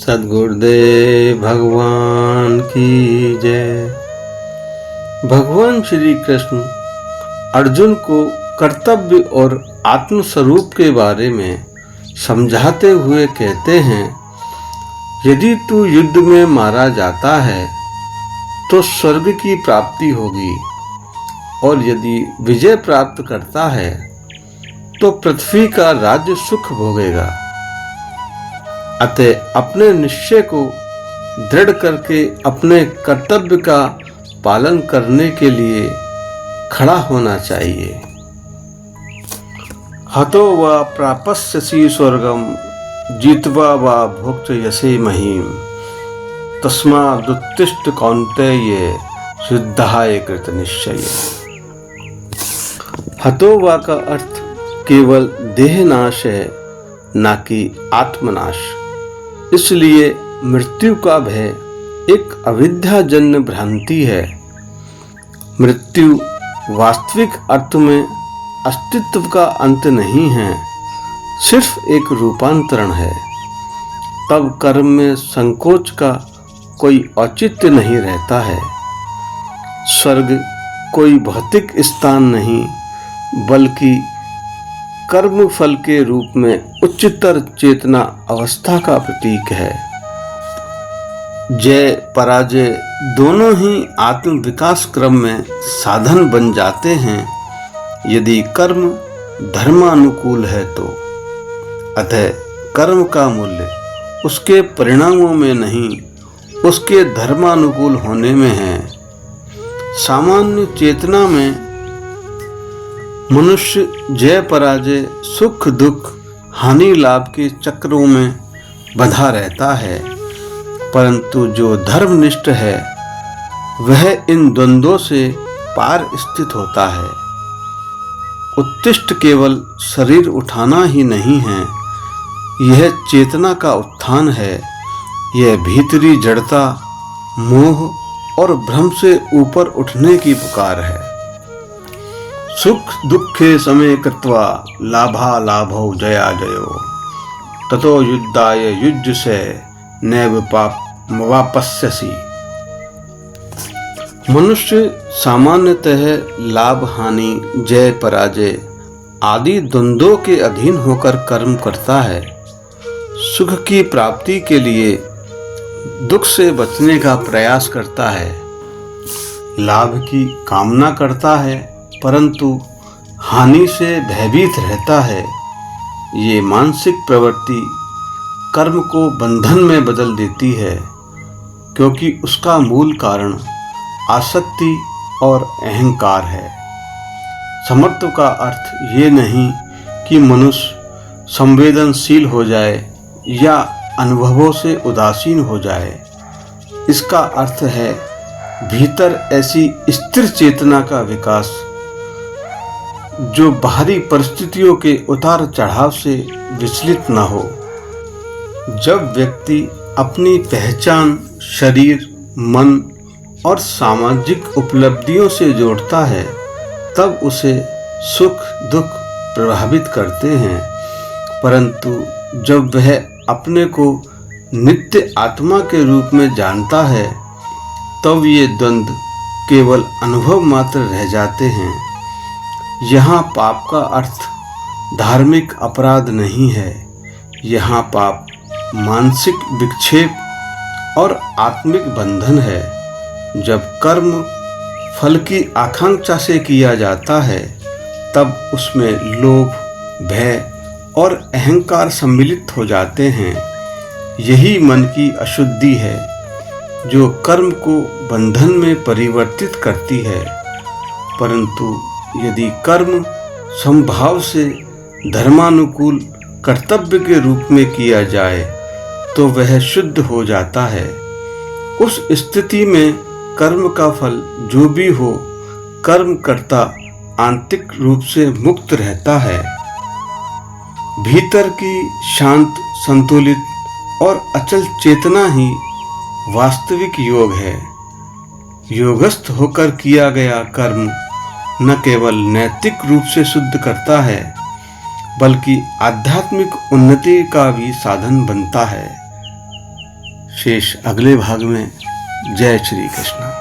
सद्गुरुदेव भगवान की जय। भगवान श्री कृष्ण अर्जुन को कर्तव्य और आत्म स्वरूप के बारे में समझाते हुए कहते हैं, यदि तू युद्ध में मारा जाता है तो स्वर्ग की प्राप्ति होगी, और यदि विजय प्राप्त करता है तो पृथ्वी का राज्य सुख भोगेगा। अतः अपने निश्चय को दृढ़ करके अपने कर्तव्य का पालन करने के लिए खड़ा होना चाहिए। हतो वा प्रापस्यसि स्वर्गम जित्वा वा भोक्ष्यसि महीम तस्मादुत्तिष्ठ कौन्तेय युद्धाय कृत निश्चय। हतो वा का अर्थ केवल देह नाश है, न कि आत्मनाश। इसलिए मृत्यु का भय एक अविद्याजन्य भ्रांति है। मृत्यु वास्तविक अर्थ में अस्तित्व का अंत नहीं है, सिर्फ एक रूपांतरण है। तब कर्म में संकोच का कोई औचित्य नहीं रहता है। स्वर्ग कोई भौतिक स्थान नहीं, बल्कि कर्म फल के रूप में उच्चतर चेतना अवस्था का प्रतीक है। जय पराजय दोनों ही आत्म विकास क्रम में साधन बन जाते हैं, यदि कर्म धर्मानुकूल है तो। अतः कर्म का मूल्य उसके परिणामों में नहीं, उसके धर्मानुकूल होने में है। सामान्य चेतना में मनुष्य जय पराजय, सुख दुख, हानि लाभ के चक्रों में बंधा रहता है, परंतु जो धर्मनिष्ठ है वह इन द्वंद्वों से पार स्थित होता है। उत्तिष्ठ केवल शरीर उठाना ही नहीं है, यह चेतना का उत्थान है। यह भीतरी जड़ता, मोह और भ्रम से ऊपर उठने की पुकार है। सुख दुखे समे कृत्वा लाभा लाभौ जया जयो ततो युद्धाय युज्यसे नैव वापस्यसि। मनुष्य सामान्यतः लाभ हानि, जय पराजय आदि द्वंद्वों के अधीन होकर कर्म करता है। सुख की प्राप्ति के लिए दुख से बचने का प्रयास करता है, लाभ की कामना करता है, परंतु हानि से भयभीत रहता है। ये मानसिक प्रवृत्ति कर्म को बंधन में बदल देती है, क्योंकि उसका मूल कारण आसक्ति और अहंकार है। समत्व का अर्थ ये नहीं कि मनुष्य संवेदनशील हो जाए या अनुभवों से उदासीन हो जाए। इसका अर्थ है भीतर ऐसी स्थिर चेतना का विकास जो बाहरी परिस्थितियों के उतार चढ़ाव से विचलित न हो। जब व्यक्ति अपनी पहचान शरीर, मन और सामाजिक उपलब्धियों से जोड़ता है, तब उसे सुख दुख प्रभावित करते हैं, परंतु जब वह अपने को नित्य आत्मा के रूप में जानता है, तब ये द्वंद्व केवल अनुभव मात्र रह जाते हैं। यहाँ पाप का अर्थ धार्मिक अपराध नहीं है। यहाँ पाप मानसिक विक्षेप और आत्मिक बंधन है। जब कर्म फल की आकांक्षा से किया जाता है, तब उसमें लोभ, भय और अहंकार सम्मिलित हो जाते हैं। यही मन की अशुद्धि है जो कर्म को बंधन में परिवर्तित करती है। परंतु यदि कर्म समभाव से धर्मानुकूल कर्तव्य के रूप में किया जाए तो वह शुद्ध हो जाता है। उस स्थिति में कर्म का फल जो भी हो, कर्म कर्ता आंतरिक रूप से मुक्त रहता है। भीतर की शांत, संतुलित और अचल चेतना ही वास्तविक योग है। योगस्थ होकर किया गया कर्म न केवल नैतिक रूप से शुद्ध करता है, बल्कि आध्यात्मिक उन्नति का भी साधन बनता है। शेष अगले भाग में। जय श्री कृष्ण।